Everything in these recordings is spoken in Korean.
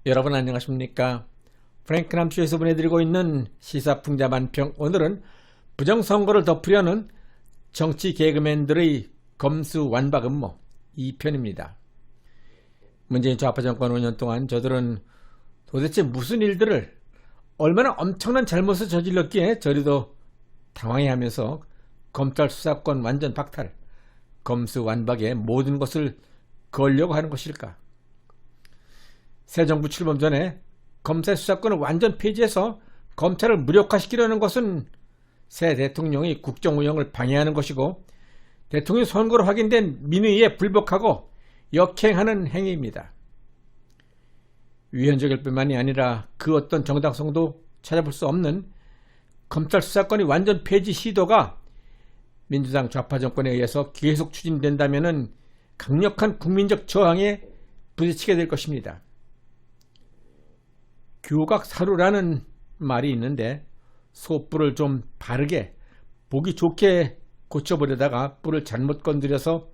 여러분 안녕하십니까? 프랭클함쇼에서 보내드리고 있는 시사풍자만평. 오늘은 부정선거를 덮으려는 정치 개그맨들의 검수완박 음모 2편입니다. 문재인 좌파 정권 5년 동안 저들은 도대체 무슨 일들을 얼마나 엄청난 잘못을 저질렀기에 저리도 당황해하면서 검찰 수사권 완전 박탈, 검수완박에 모든 것을 걸려고 하는 것일까? 새 정부 출범 전에 검찰 수사권을 완전 폐지해서 검찰을 무력화시키려는 것은 새 대통령이 국정 운영을 방해하는 것이고 대통령 선거로 확인된 민의에 불복하고 역행하는 행위입니다. 위헌적일 뿐만이 아니라 그 어떤 정당성도 찾아볼 수 없는 검찰 수사권이 완전 폐지 시도가 민주당 좌파 정권에 의해서 계속 추진된다면 강력한 국민적 저항에 부딪히게 될 것입니다. 교각사루라는 말이 있는데 소뿔을 좀 바르게 보기 좋게 고쳐보려다가 뿔을 잘못 건드려서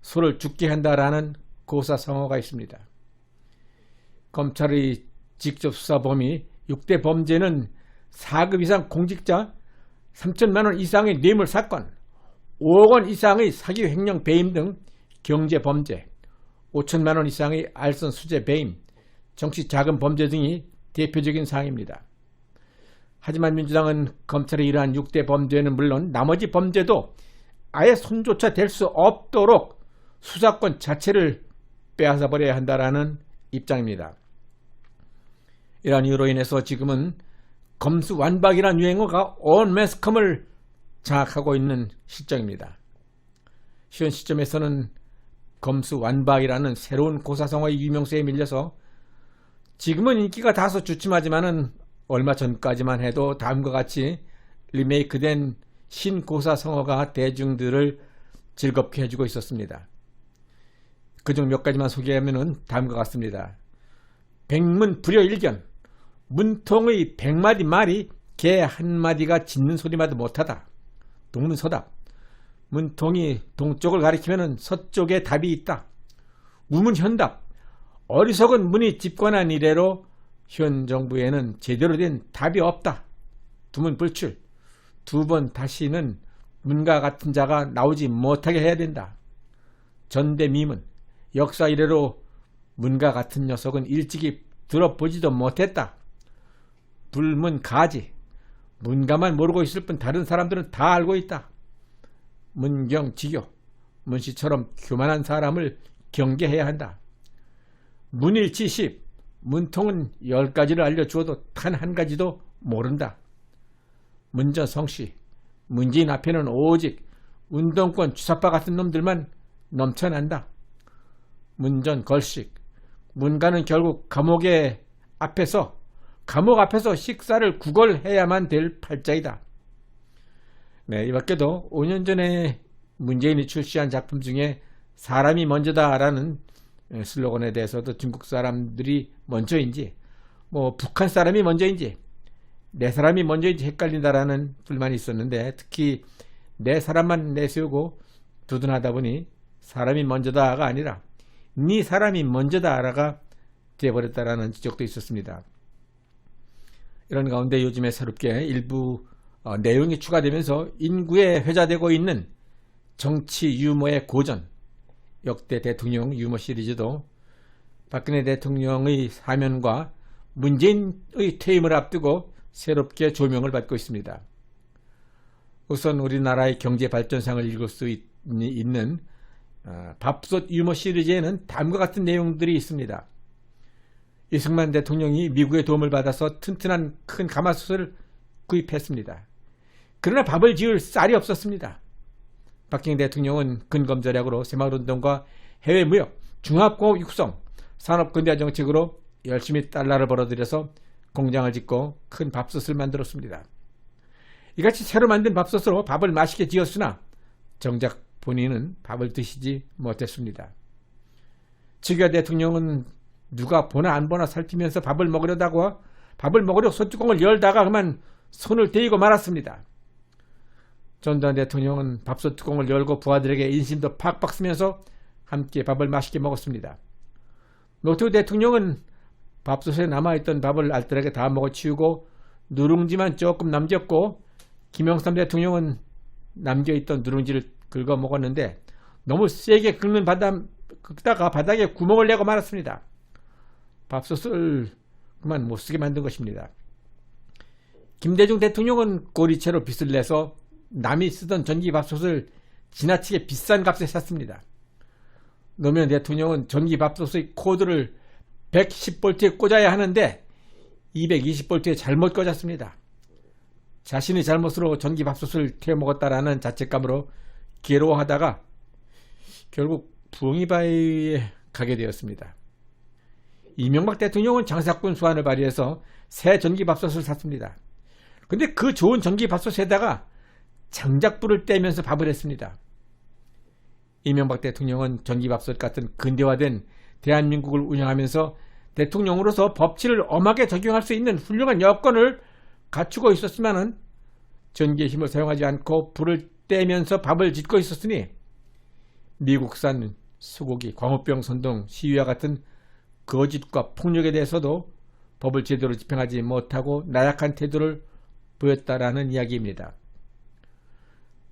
소를 죽게 한다라는 고사성어가 있습니다. 검찰의 직접 수사 범위 6대 범죄는 4급 이상 공직자, 3천만 원 이상의 뇌물 사건, 5억 원 이상의 사기 횡령 배임 등 경제 범죄, 5천만 원 이상의 알선 수재 배임, 정치 자금 범죄 등이 대표적인 사항입니다. 하지만 민주당은 검찰의 이러한 6대 범죄는 물론 나머지 범죄도 아예 손조차 댈 수 없도록 수사권 자체를 빼앗아 버려야 한다라는 입장입니다. 이러한 이유로 인해서 지금은 검수완박이라는 유행어가 온 매스컴을 장악하고 있는 실정입니다. 현 시점에서는 검수완박이라는 새로운 고사성어의 유명세에 밀려서 지금은 인기가 다소 주춤하지만은 얼마 전까지만 해도 다음과 같이 리메이크된 신고사성어가 대중들을 즐겁게 해주고 있었습니다. 그중 몇 가지만 소개하면은 다음과 같습니다. 백문불여일견, 문통의 100마디 말이 개 한마디가 짖는 소리마도 못하다. 동문서답, 문통이 동쪽을 가리키면은 서쪽에 답이 있다. 우문현답, 어리석은 문이 집권한 이래로 현 정부에는 제대로 된 답이 없다. 두문불출, 두 번 다시는 문과 같은 자가 나오지 못하게 해야 된다. 전대미문, 역사 이래로 문과 같은 녀석은 일찍이 들어보지도 못했다. 불문가지, 문가만 모르고 있을 뿐 다른 사람들은 다 알고 있다. 문경지교, 문씨처럼 교만한 사람을 경계해야 한다. 문일치십, 문통은 10가지를 알려주어도 단 한 가지도 모른다. 문전성시, 문재인 앞에는 오직 운동권 주사파 같은 놈들만 넘쳐난다. 문전걸식, 문가는 결국 감옥 앞에서 식사를 구걸해야만 될 팔자이다. 네, 이 밖에도 5년 전에 문재인이 출시한 작품 중에 사람이 먼저다라는 슬로건에 대해서도 중국 사람들이 먼저인지 북한 사람이 먼저인지 내 사람이 먼저인지 헷갈린다라는 불만이 있었는데 특히 내 사람만 내세우고 두둔하다 보니 사람이 먼저다가 아니라 네 사람이 먼저다가 되어버렸다라는 지적도 있었습니다. 이런 가운데 요즘에 새롭게 일부 내용이 추가되면서 인구에 회자되고 있는 정치 유머의 고전, 역대 대통령 유머 시리즈도 박근혜 대통령의 사면과 문재인의 퇴임을 앞두고 새롭게 조명을 받고 있습니다. 우선 우리나라의 경제 발전상을 읽을 수 있는 밥솥 유머 시리즈에는 다음과 같은 내용들이 있습니다. 이승만 대통령이 미국의 도움을 받아서 튼튼한 큰 가마솥을 구입했습니다. 그러나 밥을 지을 쌀이 없었습니다. 박정희 대통령은 근검절약으로 새마을운동과 해외무역, 중화공업 육성, 산업근대화 정책으로 열심히 달러를 벌어들여서 공장을 짓고 큰 밥솥을 만들었습니다. 이같이 새로 만든 밥솥으로 밥을 맛있게 지었으나 정작 본인은 밥을 드시지 못했습니다. 지기와 대통령은 누가 보나 안 보나 살피면서 밥을 먹으려 소뚜껑을 열다가 그만 손을 대이고 말았습니다. 전두환 대통령은 밥솥 뚜껑을 열고 부하들에게 인심도 팍팍 쓰면서 함께 밥을 맛있게 먹었습니다. 노태우 대통령은 밥솥에 남아있던 밥을 알뜰하게 다 먹어치우고 누룽지만 조금 남겼고, 김영삼 대통령은 남겨있던 누룽지를 긁어 먹었는데 너무 세게 긁다가 바닥에 구멍을 내고 말았습니다. 밥솥을 그만 못쓰게 만든 것입니다. 김대중 대통령은 고리채로 빚을 내서 남이 쓰던 전기밥솥을 지나치게 비싼 값에 샀습니다. 노무현 대통령은 전기밥솥의 코드를 110V에 꽂아야 하는데 220V에 잘못 꽂았습니다. 자신의 잘못으로 전기밥솥을 태워먹었다라는 자책감으로 괴로워하다가 결국 부엉이바위에 가게 되었습니다. 이명박 대통령은 장사꾼 수완을 발휘해서 새 전기밥솥을 샀습니다. 근데 그 좋은 전기밥솥에다가 장작불을 떼면서 밥을 했습니다. 이명박 대통령은 전기밥솥 같은 근대화된 대한민국을 운영하면서 대통령으로서 법치를 엄하게 적용할 수 있는 훌륭한 여건을 갖추고 있었지만은 전기의 힘을 사용하지 않고 불을 떼면서 밥을 짓고 있었으니 미국산 소고기, 광우병 선동 시위와 같은 거짓과 폭력에 대해서도 법을 제대로 집행하지 못하고 나약한 태도를 보였다라는 이야기입니다.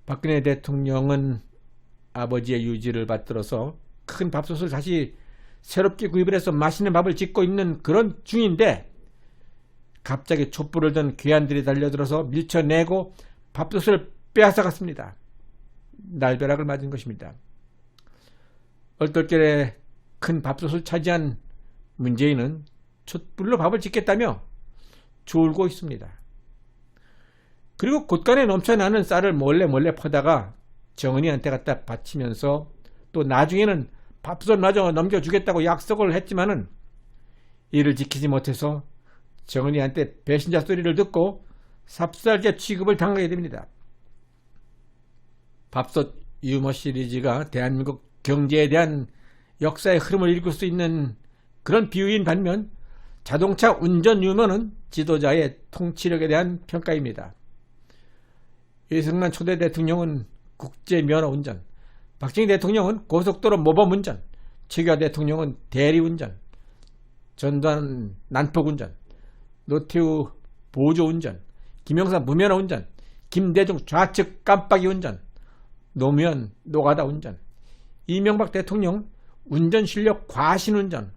박근혜 대통령은 아버지의 유지를 받들어서 큰 밥솥을 다시 새롭게 구입을 해서 맛있는 밥을 짓고 있는 그런 중인데 갑자기 촛불을 든 괴한들이 달려들어서 밀쳐내고 밥솥을 빼앗아갔습니다. 날벼락을 맞은 것입니다. 얼떨결에 큰 밥솥을 차지한 문재인은 촛불로 밥을 짓겠다며 졸고 있습니다. 그리고 곳간에 넘쳐나는 쌀을 몰래 퍼다가 정은이한테 갖다 바치면서 또 나중에는 밥솥마저 넘겨주겠다고 약속을 했지만은 이를 지키지 못해서 정은이한테 배신자 소리를 듣고 삽살개 취급을 당하게 됩니다. 밥솥 유머 시리즈가 대한민국 경제에 대한 역사의 흐름을 읽을 수 있는 그런 비유인 반면 자동차 운전 유머는 지도자의 통치력에 대한 평가입니다. 이승만 초대 대통령은 국제면허 운전, 박정희 대통령은 고속도로 모범 운전, 최규하 대통령은 대리운전, 전두환 난폭 운전, 노태우 보조 운전, 김영삼 무면허 운전, 김대중 좌측 깜빡이 운전, 노무현 노가다 운전, 이명박 대통령 운전 실력 과신 운전,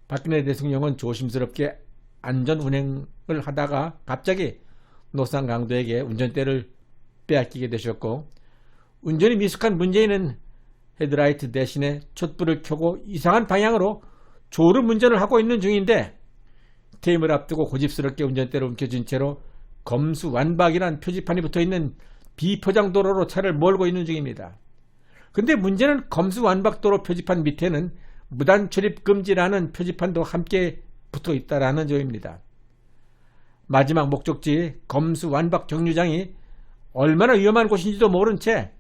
박근혜 대통령은 조심스럽게 안전 운행을 하다가 갑자기 노상 강도에게 운전대를 빼앗기게 되셨고, 운전이 미숙한 문재인은 헤드라이트 대신에 촛불을 켜고 이상한 방향으로 졸음 운전을 하고 있는 중인데 퇴임을 앞두고 고집스럽게 운전대를 움켜쥔 채로 검수완박이란 표지판이 붙어있는 비포장도로로 차를 몰고 있는 중입니다. 근데 문제는 검수완박도로 표지판 밑에는 무단 출입 금지라는 표지판도 함께 붙어 있다라는 점입니다. 마지막 목적지 검수완박 정류장이 얼마나 위험한 곳인지도 모른 채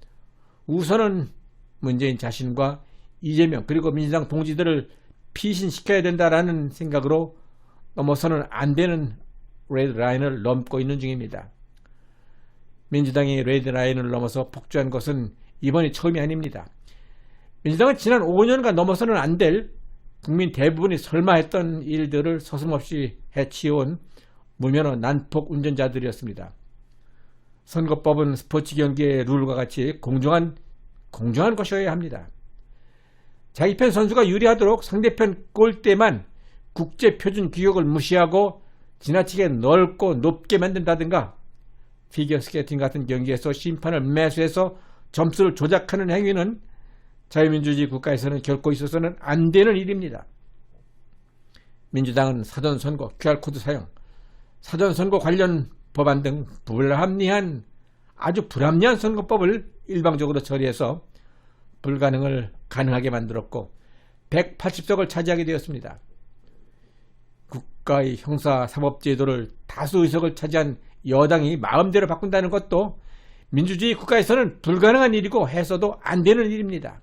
우선은 문재인 자신과 이재명 그리고 민주당 동지들을 피신시켜야 된다라는 생각으로 넘어서는 안 되는 레드라인을 넘고 있는 중입니다. 민주당이 레드라인을 넘어서 폭주한 것은 이번이 처음이 아닙니다. 민주당은 지난 5년간 넘어서는 안 될 국민 대부분이 설마 했던 일들을 서슴없이 해치워온 무면허 난폭 운전자들이었습니다. 선거법은 스포츠 경기의 룰과 같이 공정한 것이어야 합니다. 자기 편 선수가 유리하도록 상대편 골대만 국제표준 규격을 무시하고 지나치게 넓고 높게 만든다든가 피겨스케이팅 같은 경기에서 심판을 매수해서 점수를 조작하는 행위는 자유민주주의 국가에서는 결코 있어서는 안 되는 일입니다. 민주당은 사전선거, QR코드 사용, 사전선거 관련 법안 등 아주 불합리한 선거법을 일방적으로 처리해서 불가능을 가능하게 만들었고 180석을 차지하게 되었습니다. 국가의 형사사법제도를 다수 의석을 차지한 여당이 마음대로 바꾼다는 것도 민주주의 국가에서는 불가능한 일이고 해서도 안 되는 일입니다.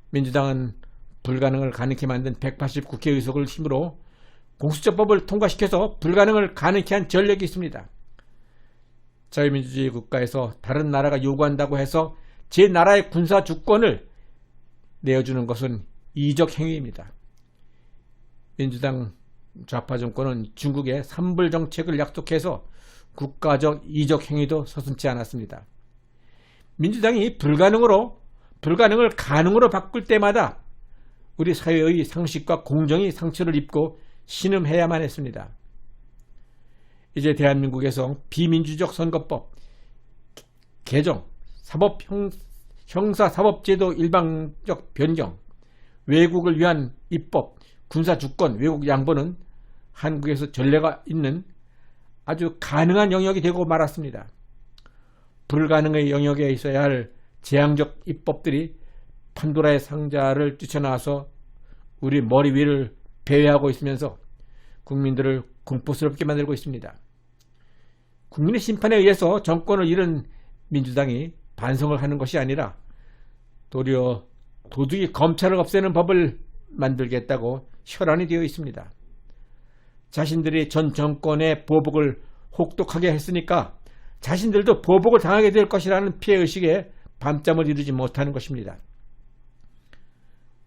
민주당은 불가능을 가능케 만든 180 국회의석을 힘으로 공수처법을 통과시켜서 불가능을 가능케 한 전력이 있습니다. 자유민주주의 국가에서 다른 나라가 요구한다고 해서 제 나라의 군사 주권을 내어주는 것은 이적 행위입니다. 민주당 좌파 정권은 중국에 삼불 정책을 약속해서 국가적 이적 행위도 서슴지 않았습니다. 민주당이 불가능을 가능으로 바꿀 때마다 우리 사회의 상식과 공정이 상처를 입고 신음해야만 했습니다. 이제 대한민국에서 비민주적 선거법 개정, 형사사법제도 일방적 변경, 외국을 위한 입법, 군사주권, 외국 양보는 한국에서 전례가 있는 아주 가능한 영역이 되고 말았습니다. 불가능의 영역에 있어야 할 재앙적 입법들이 판도라의 상자를 뛰쳐나와서 우리 머리 위를 배회하고 있으면서 국민들을 공포스럽게 만들고 있습니다. 국민의 심판에 의해서 정권을 잃은 민주당이 반성을 하는 것이 아니라 도리어 도둑이 검찰을 없애는 법을 만들겠다고 혈안이 되어 있습니다. 자신들이 전 정권의 보복을 혹독하게 했으니까 자신들도 보복을 당하게 될 것이라는 피해의식에 밤잠을 이루지 못하는 것입니다.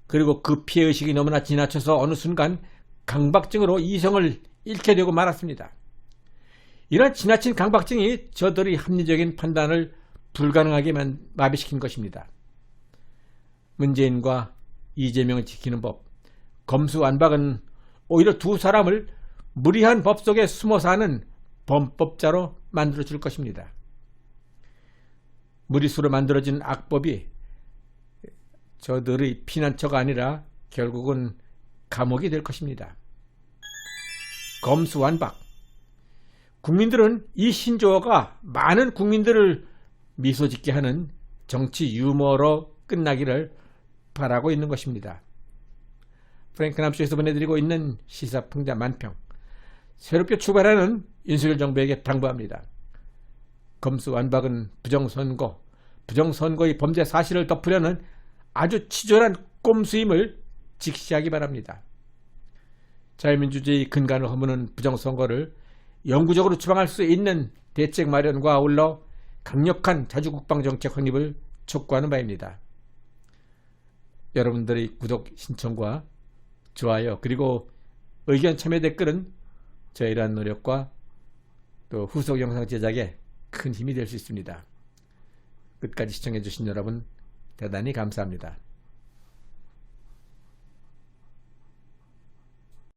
그리고 그 피해의식이 너무나 지나쳐서 어느 순간 강박증으로 이성을 잃게 되고 말았습니다. 이런 지나친 강박증이 저들의 합리적인 판단을 불가능하게 마비시킨 것입니다. 문재인과 이재명을 지키는 법, 검수완박은 오히려 두 사람을 무리한 법 속에 숨어 사는 범법자로 만들어줄 것입니다. 무리수로 만들어진 악법이 저들의 피난처가 아니라 결국은 감옥이 될 것입니다. 검수완박. 국민들은 이 신조어가 많은 국민들을 미소짓게 하는 정치 유머로 끝나기를 바라고 있는 것입니다. 프랭크남쇼에서 보내드리고 있는 시사풍자 만평, 새롭게 출발하는 윤석열 정부에게 당부합니다. 검수완박은 부정선거의 범죄 사실을 덮으려는 아주 치졸한 꼼수임을 직시하기 바랍니다. 자유민주주의 근간을 허무는 부정선거를 영구적으로 추방할 수 있는 대책 마련과 아울러 강력한 자주국방정책 확립을 촉구하는 바입니다. 여러분들의 구독 신청과 좋아요 그리고 의견 참여 댓글은 저의 이러한 노력과 또 후속 영상 제작에 큰 힘이 될 수 있습니다. 끝까지 시청해 주신 여러분 대단히 감사합니다.